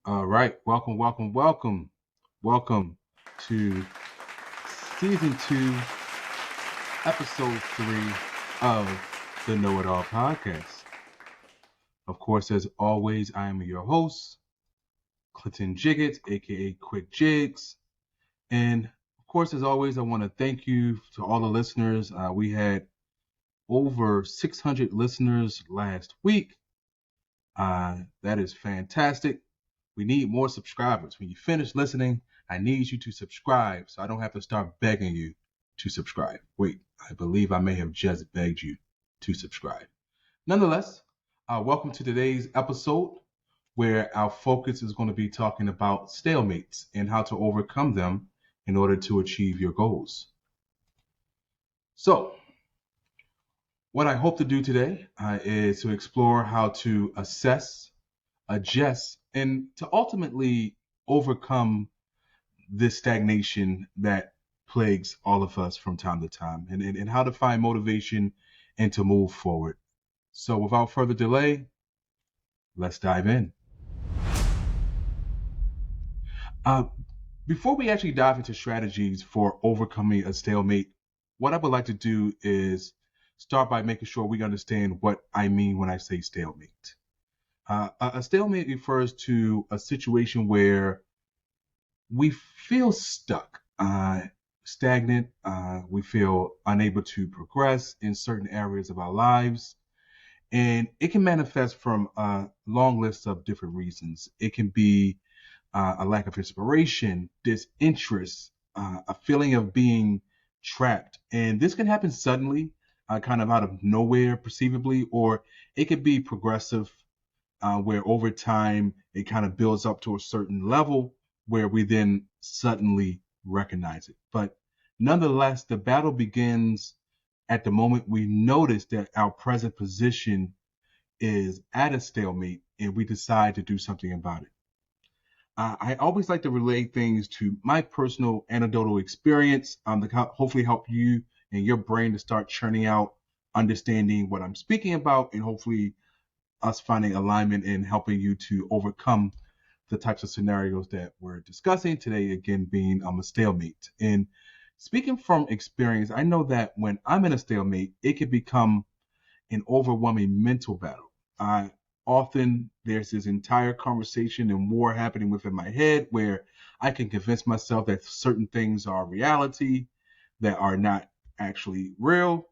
All right, welcome to season two, episode three of the Know It All podcast. Of course, as always, I am your host, Clinton Jiggs, aka Quick Jiggs. And of course, as always, I want to thank you to all the listeners. We had over 600 listeners last week. That is fantastic. We need more subscribers. When you finish listening, I need you to subscribe so I don't have to start begging you to subscribe. Wait, I believe I may have just begged you to subscribe. Nonetheless, welcome to today's episode where our focus is going to be talking about stalemates and how to overcome them in order to achieve your goals. So, what I hope to do today is to explore how to assess, adjust, and to ultimately overcome this stagnation that plagues all of us from time to time, and how to find motivation and to move forward. So, without further delay, let's dive in. Uh, Before we actually dive into strategies for overcoming a stalemate, what I would like to do is start by making sure we understand what I mean when I say stalemate. A stalemate refers to a situation where we feel stuck, stagnant. We feel unable to progress in certain areas of our lives. And it can manifest from a long list of different reasons. It can be a lack of inspiration, disinterest, a feeling of being trapped. And this can happen suddenly, kind of out of nowhere, perceivably, or it could be progressive, where over time it kind of builds up to a certain level where we then suddenly recognize it. But nonetheless, the battle begins at the moment we notice that our present position is at a stalemate and we decide to do something about it. I always like to relate things to my personal anecdotal experience to hopefully help you and your brain to start churning out understanding what I'm speaking about, and hopefully us finding alignment and helping you to overcome the types of scenarios that we're discussing today, again, being a stalemate. And speaking from experience, I know that when I'm in a stalemate, it can become an overwhelming mental battle. Often there's this entire conversation and war happening within my head where I can convince myself that certain things are reality that are not actually real.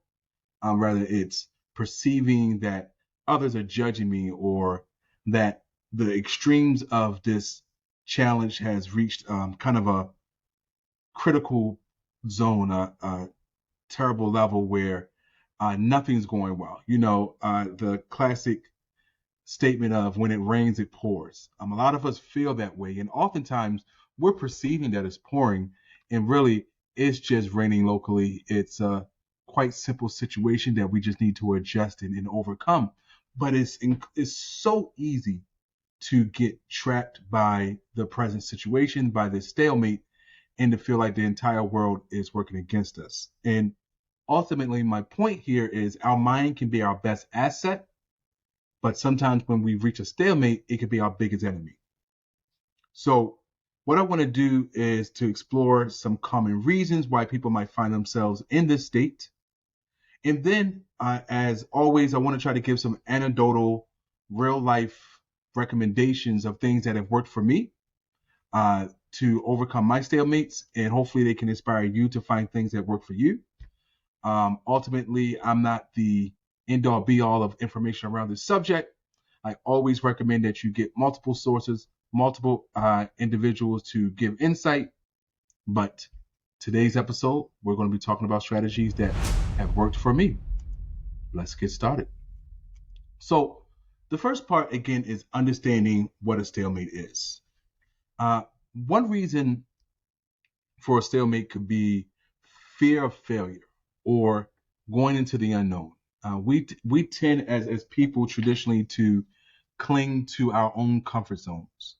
Rather, it's perceiving that others are judging me, or that the extremes of this challenge has reached kind of a critical zone, a terrible level where nothing's going well. The classic statement of when it rains, it pours. A lot of us feel that way, and oftentimes we're perceiving that it's pouring, and really it's just raining locally. It's a quite simple situation that we just need to adjust and overcome. But it's so easy to get trapped by the present situation, by this stalemate, and to feel like the entire world is working against us. And ultimately, my point here is our mind can be our best asset, but sometimes when we reach a stalemate, it can be our biggest enemy. So, what I want to do is to explore some common reasons why people might find themselves in this state. And then, as always, I want to try to give some anecdotal, real life recommendations of things that have worked for me to overcome my stalemates. And hopefully, they can inspire you to find things that work for you. Ultimately, I'm not the end all be all of information around this subject. I always recommend that you get multiple sources, multiple individuals to give insight. But today's episode, we're going to be talking about strategies that have worked for me. Let's get started. So, the first part, again, is understanding what a stalemate is. One reason for a stalemate could be fear of failure or going into the unknown. We tend as people traditionally to cling to our own comfort zones,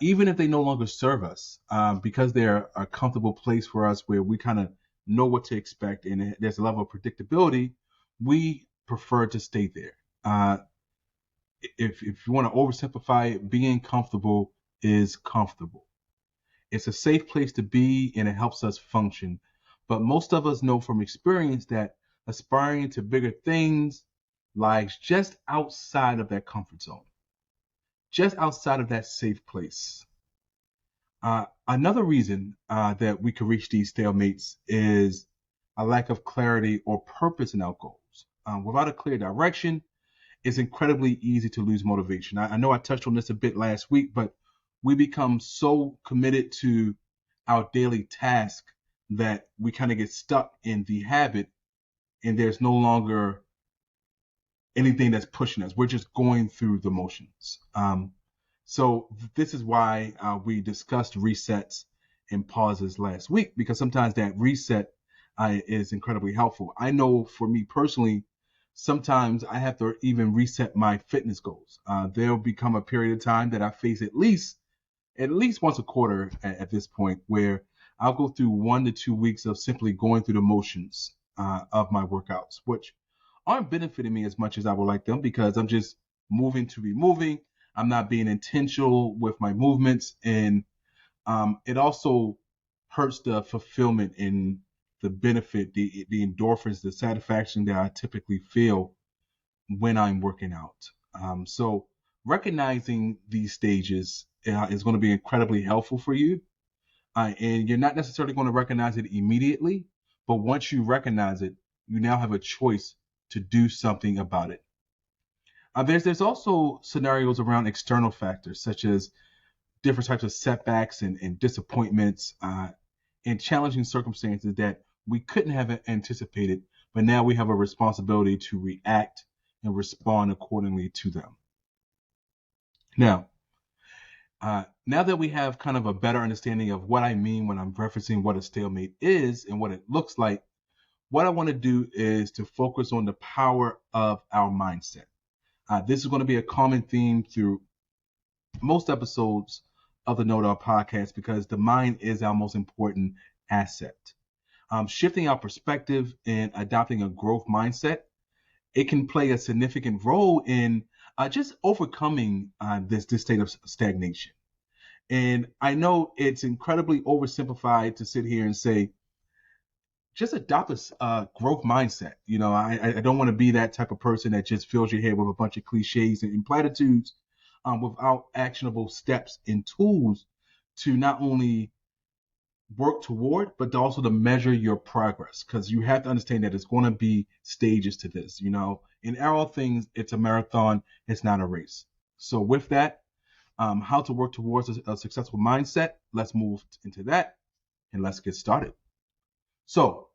even if they no longer serve us, because they're a comfortable place for us where we kind of know what to expect and there's a level of predictability. We prefer to stay there. if you want to oversimplify it, being comfortable is comfortable. It's a safe place to be and it helps us function. But most of us know from experience that aspiring to bigger things lies just outside of that comfort zone, just outside of that safe place. Another reason that we can reach these stalemates is a lack of clarity or purpose in our goals. Without a clear direction, it's incredibly easy to lose motivation. I know I touched on this a bit last week, but we become so committed to our daily task that we kind of get stuck in the habit and there's no longer anything that's pushing us. We're just going through the motions. So this is why we discussed resets and pauses last week, because sometimes that reset is incredibly helpful. I know for me personally, sometimes I have to even reset my fitness goals. There'll become a period of time that I face at least once a quarter at this point, where I'll go through 1 to 2 weeks of simply going through the motions of my workouts, which aren't benefiting me as much as I would like them, because I'm just moving to be moving. I'm not being intentional with my movements, and it also hurts the fulfillment and the benefit, the endorphins, the satisfaction that I typically feel when I'm working out. So recognizing these stages is going to be incredibly helpful for you. And you're not necessarily going to recognize it immediately, but once you recognize it, you now have a choice to do something about it. There's also scenarios around external factors, such as different types of setbacks and disappointments and challenging circumstances that we couldn't have anticipated, but now we have a responsibility to react and respond accordingly to them. Now that we have kind of a better understanding of what I mean when I'm referencing what a stalemate is and what it looks like, what I want to do is to focus on the power of our mindset. This is going to be a common theme through most episodes of the Know It All podcast, because the mind is our most important asset. Shifting our perspective and adopting a growth mindset, it can play a significant role in just overcoming this state of stagnation. And I know it's incredibly oversimplified to sit here and say, just adopt a growth mindset. You know, I don't want to be that type of person that just fills your head with a bunch of cliches and platitudes without actionable steps and tools to not only work toward, but also to measure your progress. Because you have to understand that it's going to be stages to this. You know, in all things, it's a marathon, it's not a race. So with that, how to work towards a successful mindset, let's move into that and let's get started. So,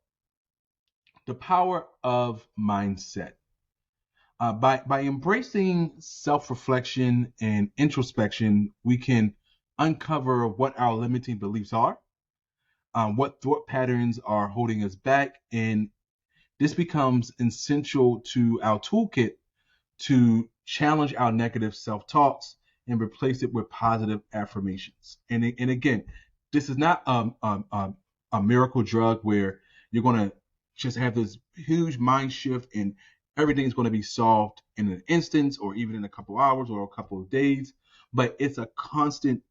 the power of mindset. By embracing self-reflection and introspection, we can uncover what our limiting beliefs are, what thought patterns are holding us back, and this becomes essential to our toolkit to challenge our negative self-talks and replace it with positive affirmations. And again, this is not a miracle drug where you're going to just have this huge mind shift and everything's going to be solved in an instance or even in a couple hours or a couple of days. But it's a constant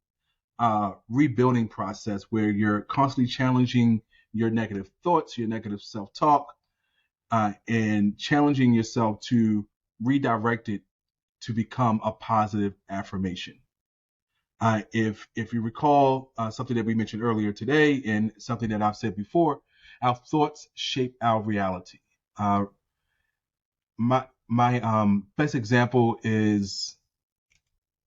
rebuilding process where you're constantly challenging your negative thoughts, your negative self-talk, and challenging yourself to redirect it to become a positive affirmation. If you recall something that we mentioned earlier today and something that I've said before, our thoughts shape our reality. My best example is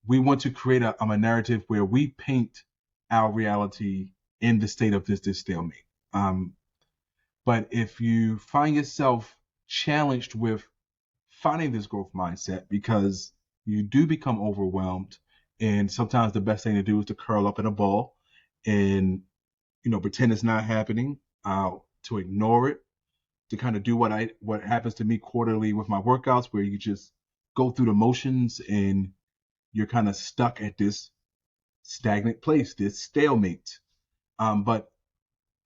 we want to create a narrative where we paint our reality in the state of this stalemate. But if you find yourself challenged with finding this growth mindset, because you do become overwhelmed, and sometimes the best thing to do is to curl up in a ball and pretend it's not happening, to ignore it, to kind of do what happens to me quarterly with my workouts, where you just go through the motions and you're kind of stuck at this stagnant place, this stalemate. But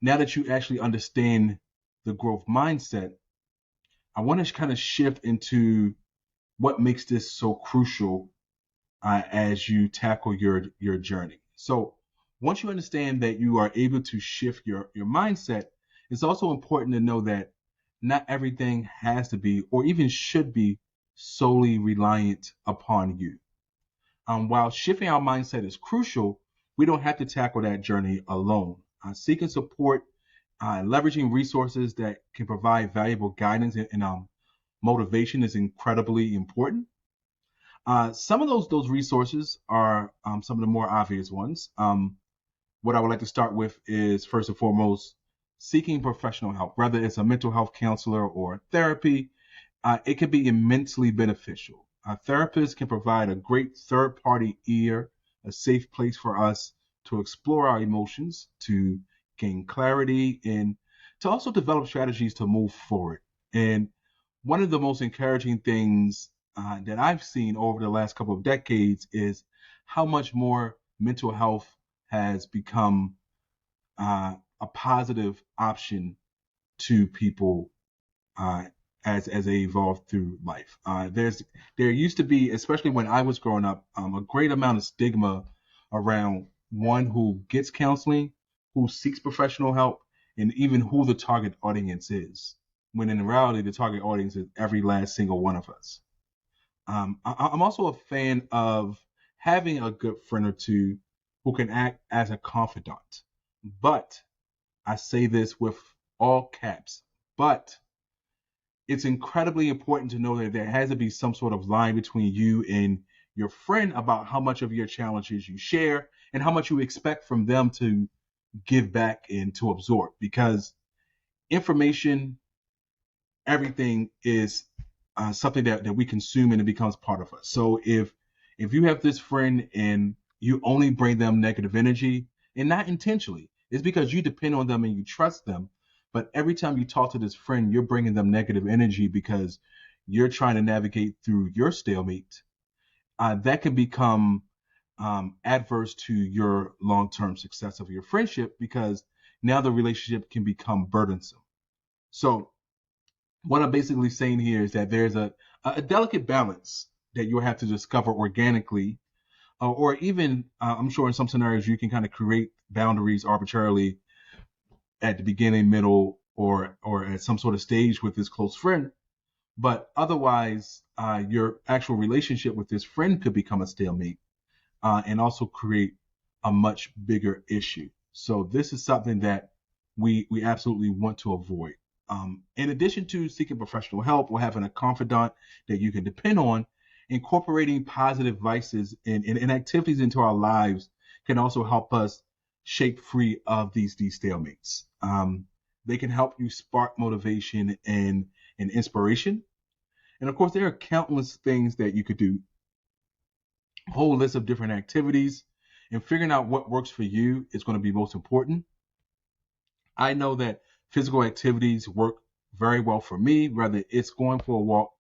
now that you actually understand the growth mindset, I want to kind of shift into what makes this so crucial as you tackle your journey. So once you understand that you are able to shift your mindset, it's also important to know that not everything has to be or even should be solely reliant upon you. While shifting our mindset is crucial, we don't have to tackle that journey alone. Seeking support, leveraging resources that can provide valuable guidance and motivation is incredibly important. Some of those resources are some of the more obvious ones. What I would like to start with is first and foremost seeking professional help, whether it's a mental health counselor or therapy. It can be immensely beneficial. Therapists can provide a great third-party ear, a safe place for us to explore our emotions, to gain clarity, and to also develop strategies to move forward. And one of the most encouraging things that I've seen over the last couple of decades is how much more mental health has become a positive option to people uh, as they evolve through life. There used to be, especially when I was growing up, a great amount of stigma around one who gets counseling, who seeks professional help, and even who the target audience is. When in reality, the target audience is every last single one of us. I'm also a fan of having a good friend or two who can act as a confidant. But I say this with all caps, but it's incredibly important to know that there has to be some sort of line between you and your friend about how much of your challenges you share and how much you expect from them to give back and to absorb, because information, everything is something that we consume and it becomes part of us. So if you have this friend and you only bring them negative energy, and not intentionally, it's because you depend on them and you trust them. But every time you talk to this friend, you're bringing them negative energy because you're trying to navigate through your stalemate. That can become adverse to your long-term success of your friendship, because now the relationship can become burdensome. So what I'm basically saying here is that there's a delicate balance that you'll have to discover organically, or even I'm sure in some scenarios you can kind of create boundaries arbitrarily at the beginning, middle, or at some sort of stage with this close friend. But otherwise, your actual relationship with this friend could become a stalemate and also create a much bigger issue. So this is something that we absolutely want to avoid. In addition to seeking professional help or having a confidant that you can depend on, incorporating positive vices and activities into our lives can also help us shake free of these stalemates. They can help you spark motivation and inspiration. And of course, there are countless things that you could do, a whole list of different activities, and figuring out what works for you is going to be most important. I know that physical activities work very well for me, whether it's going for a walk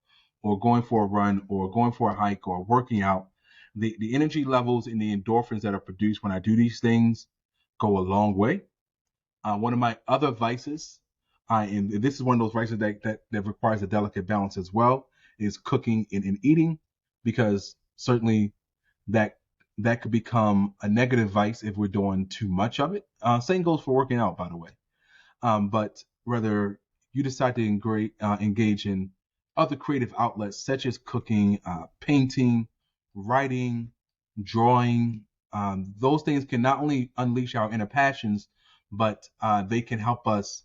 or going for a run or going for a hike or working out. The energy levels and the endorphins that are produced when I do these things go a long way. One of my other vices, and this is one of those vices that requires a delicate balance as well, is cooking and eating, because certainly that that could become a negative vice if we're doing too much of it. Same goes for working out, by the way. But whether you decide to engage in other creative outlets such as cooking, painting, writing, drawing, those things can not only unleash our inner passions, but they can help us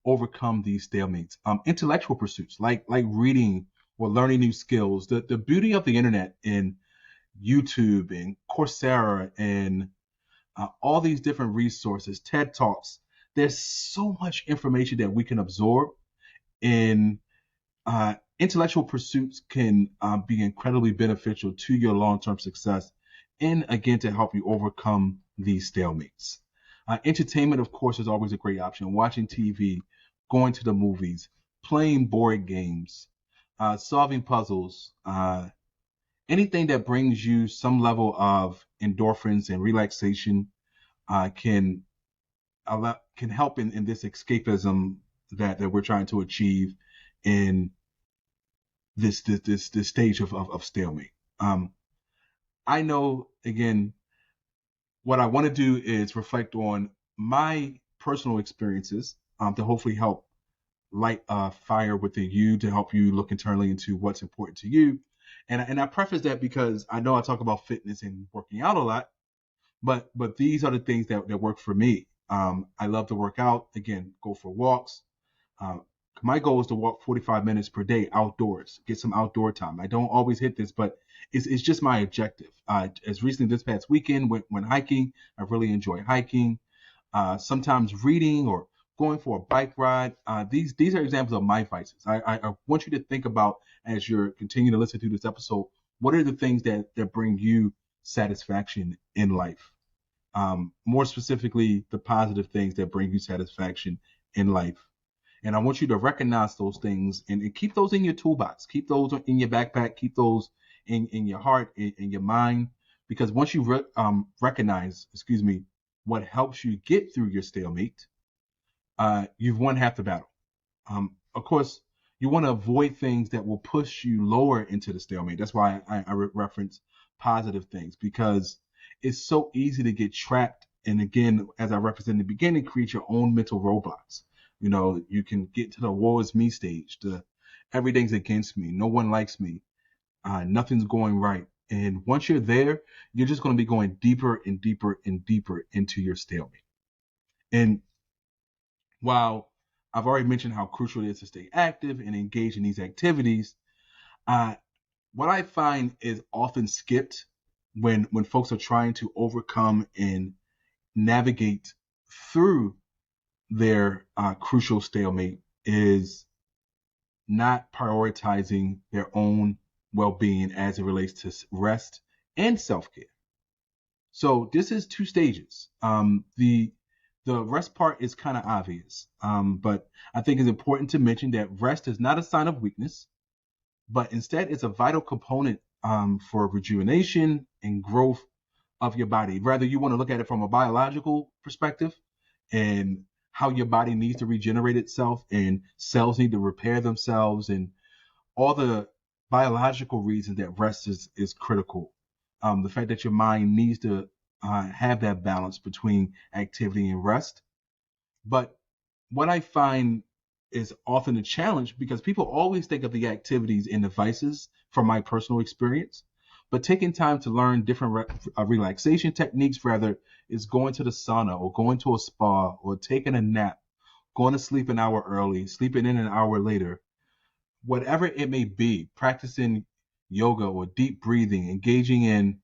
overcome these stalemates. Intellectual pursuits like reading or learning new skills. The beauty of the internet and YouTube and Coursera and all these different resources, TED Talks. There's so much information that we can absorb, and intellectual pursuits can be incredibly beneficial to your long-term success, and again to help you overcome these stalemates. Entertainment, of course, is always a great option. Watching TV, going to the movies, playing board games, solving puzzles, anything that brings you some level of endorphins and relaxation can can help in this escapism that we're trying to achieve in this stage of stalemate. I know, again, what I want to do is reflect on my personal experiences, to hopefully help light a fire within you, to help you look internally into what's important to you. And I preface that because I know I talk about fitness and working out a lot, but these are the things that work for me. I love to work out. Again, go for walks. Uh, my goal is to walk 45 minutes per day outdoors, get some outdoor time. I don't always hit this, but it's just my objective. As recently this past weekend, when hiking, I really enjoy hiking. Sometimes reading or going for a bike ride. These are examples of my vices. I want you to think about, as you're continuing to listen to this episode, what are the things that bring you satisfaction in life? More specifically, the positive things that bring you satisfaction in life. And I want you to recognize those things and keep those in your toolbox, keep those in your backpack, keep those in your heart, in your mind, because once you recognize, what helps you get through your stalemate, you've won half the battle. Of course, you want to avoid things that will push you lower into the stalemate. That's why I reference positive things, because it's so easy to get trapped. And again, as I referenced in the beginning, create your own mental roadblocks. You can get to the woe is me stage, the everything's against me, no one likes me, nothing's going right. And once you're there, you're just going to be going deeper and deeper and deeper into your stalemate. And while I've already mentioned how crucial it is to stay active and engage in these activities, uh, what I find is often skipped when folks are trying to overcome and navigate through their crucial stalemate is not prioritizing their own well-being as it relates to rest and self-care. So this is two stages. The rest part is kind of obvious, but I think it's important to mention that rest is not a sign of weakness, but instead it's a vital component for rejuvenation and growth of your body. Whether you want to look at it from a biological perspective and how your body needs to regenerate itself and cells need to repair themselves and all the biological reasons that rest is critical. The fact that your mind needs to have that balance between activity and rest. But what I find is often a challenge because people always think of the activities and devices from my personal experience. But taking time to learn different relaxation techniques, whether it's going to the sauna or going to a spa or taking a nap, going to sleep an hour early, sleeping in an hour later, whatever it may be, practicing yoga or deep breathing, engaging in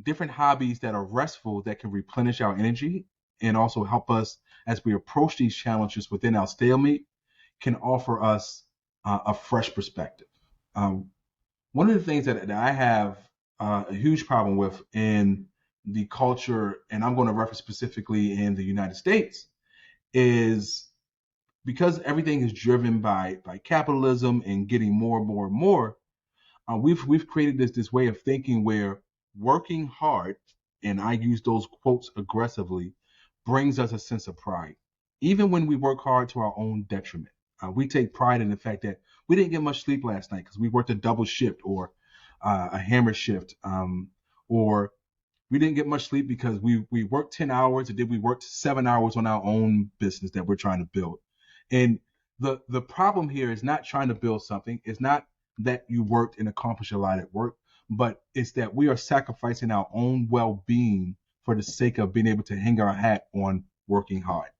different hobbies that are restful that can replenish our energy and also help us as we approach these challenges within our stalemate can offer us a fresh perspective. One of the things that I have a huge problem with in the culture, and I'm going to reference specifically in the United States, is because everything is driven by capitalism and getting more and more and more. We've created this way of thinking where working hard, and I use those quotes aggressively, brings us a sense of pride, even when we work hard to our own detriment. We take pride in the fact that we didn't get much sleep last night because we worked a double shift or a hammer shift, or we didn't get much sleep because we worked 10 hours and then we worked 7 hours on our own business that we're trying to build. And the problem here is not trying to build something. It's not that you worked and accomplished a lot at work, but it's that we are sacrificing our own well-being for the sake of being able to hang our hat on working hard.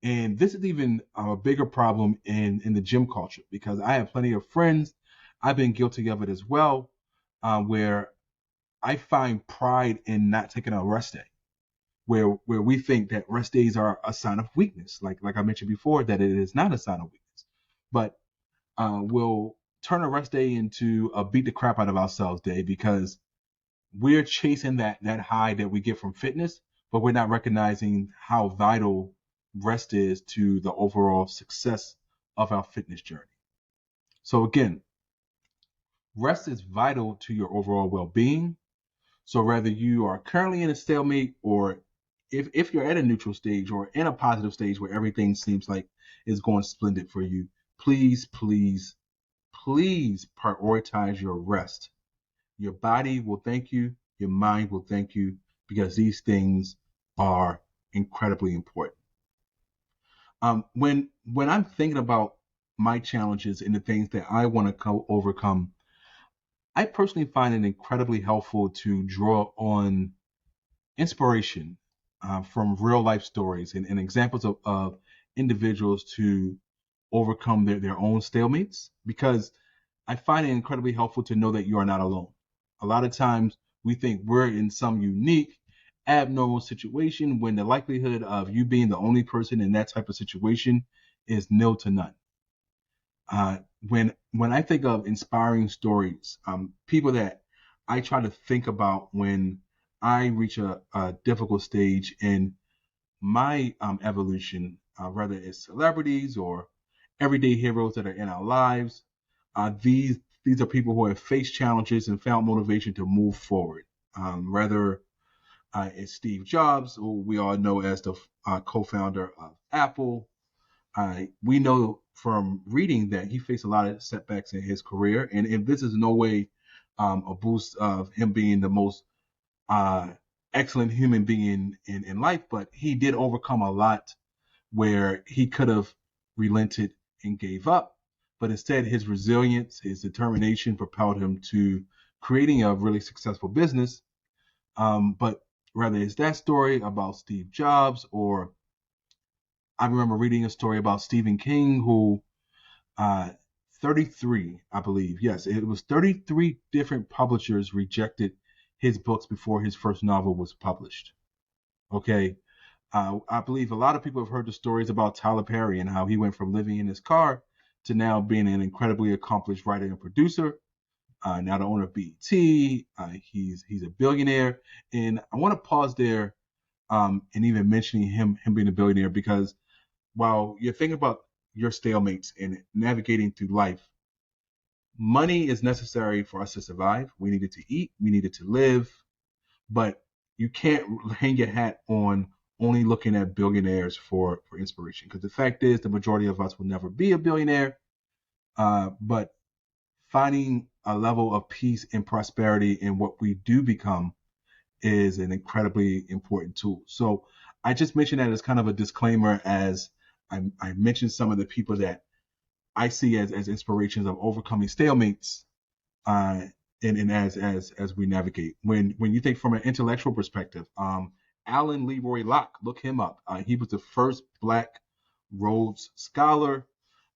And this is even a bigger problem in the gym culture because I have plenty of friends. I've been guilty of it as well, where I find pride in not taking a rest day, where we think that rest days are a sign of weakness, like I mentioned before, that it is not a sign of weakness, but we'll turn a rest day into a beat the crap out of ourselves day because we're chasing that high that we get from fitness, but we're not recognizing how vital rest is to the overall success of our fitness journey. So again, rest is vital to your overall well-being. So whether you are currently in a stalemate or if you're at a neutral stage or in a positive stage where everything seems like it's going splendid for you, please, please, please prioritize your rest. Your body will thank you. Your mind will thank you because these things are incredibly important. When I'm thinking about my challenges and the things that I want to overcome, I personally find it incredibly helpful to draw on inspiration from real life stories and examples of individuals to overcome their own stalemates, because I find it incredibly helpful to know that you are not alone. A lot of times we think we're in some unique, abnormal situation when the likelihood of you being the only person in that type of situation is nil to none. When I think of inspiring stories, people that I try to think about when I reach a difficult stage in my evolution, whether it's celebrities or everyday heroes that are in our lives, these are people who have faced challenges and found motivation to move forward. Whether it's Steve Jobs, who we all know as the co-founder of Apple. We know from reading that he faced a lot of setbacks in his career, and this is no way a boost of him being the most uh, excellent human being in life, but he did overcome a lot where he could have relented and gave up. But instead, his resilience, his determination propelled him to creating a really successful business. But whether it's that story about Steve Jobs, or I remember reading a story about Stephen King, who 33, I believe, yes, it was 33 different publishers rejected his books before his first novel was published. Okay. I believe a lot of people have heard the stories about Tyler Perry and how he went from living in his car to now being an incredibly accomplished writer and producer. Now the owner of BET, he's a billionaire, and I want to pause there and even mentioning him being a billionaire, because while you're thinking about your stalemates and navigating through life, money is necessary for us to survive. We needed to eat, we needed to live, but you can't hang your hat on only looking at billionaires for inspiration, because the fact is the majority of us will never be a billionaire. But finding a level of peace and prosperity in what we do become is an incredibly important tool. So I just mentioned that as kind of a disclaimer, as I mentioned some of the people that I see as inspirations of overcoming stalemates, uh, and as we navigate. When you think from an intellectual perspective, Alan Leroy Locke, look him up. He was the first Black Rhodes Scholar.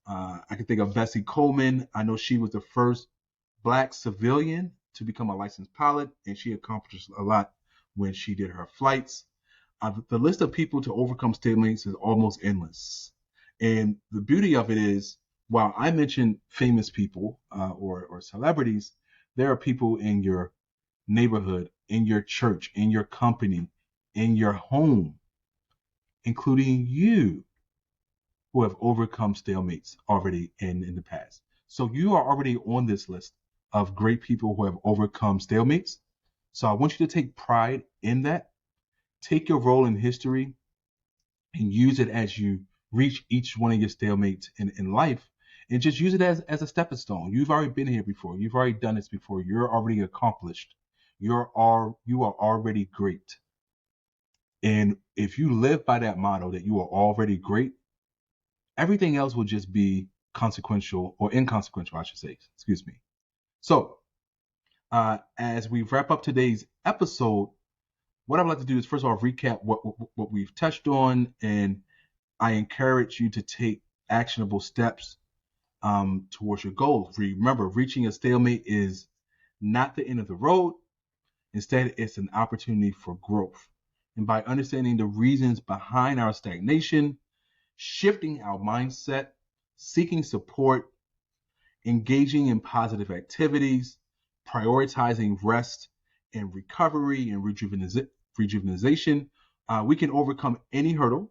I can think of Bessie Coleman. I know she was the first Black civilian to become a licensed pilot, and she accomplished a lot when she did her flights. The list of people to overcome stalemates is almost endless. And the beauty of it is, while I mentioned famous people or celebrities, there are people in your neighborhood, in your church, in your company, in your home, including you, who have overcome stalemates already in the past. So you are already on this list of great people who have overcome stalemates. So I want you to take pride in that. Take your role in history and use it as you reach each one of your stalemates in life, and just use it as a stepping stone. You've already been here before. You've already done this before. You're already accomplished. You are already great. And if you live by that motto that you are already great, everything else will just be consequential or inconsequential, I should say. Excuse me. So, as we wrap up today's episode, what I'd like to do is first of all recap what we've touched on, and I encourage you to take actionable steps towards your goal. Remember, reaching a stalemate is not the end of the road. Instead, it's an opportunity for growth. And by understanding the reasons behind our stagnation, shifting our mindset, seeking support, engaging in positive activities, prioritizing rest and recovery and rejuvenation, we can overcome any hurdle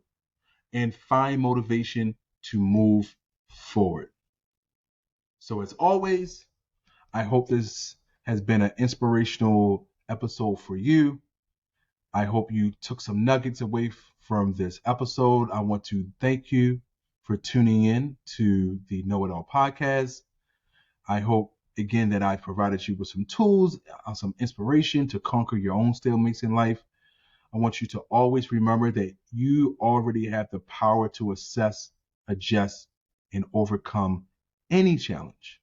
and find motivation to move forward. So as always, I hope this has been an inspirational episode for you. I hope you took some nuggets away from this episode. I want to thank you for tuning in to the Know It All podcast. I hope, again, that I've provided you with some tools, some inspiration to conquer your own stalemates in life. I want you to always remember that you already have the power to assess, adjust, and overcome any challenge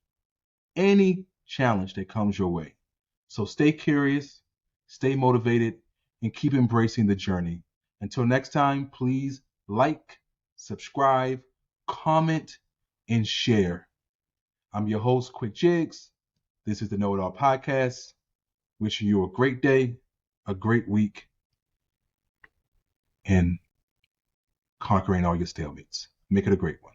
that comes your way. So stay curious, stay motivated, and keep embracing the journey. Until next time, please like, subscribe, comment, and share. I'm your host, Quick Jiggs. This is the Know It All Podcast. Wishing you a great day, a great week, and conquering all your stalemates. Make it a great one.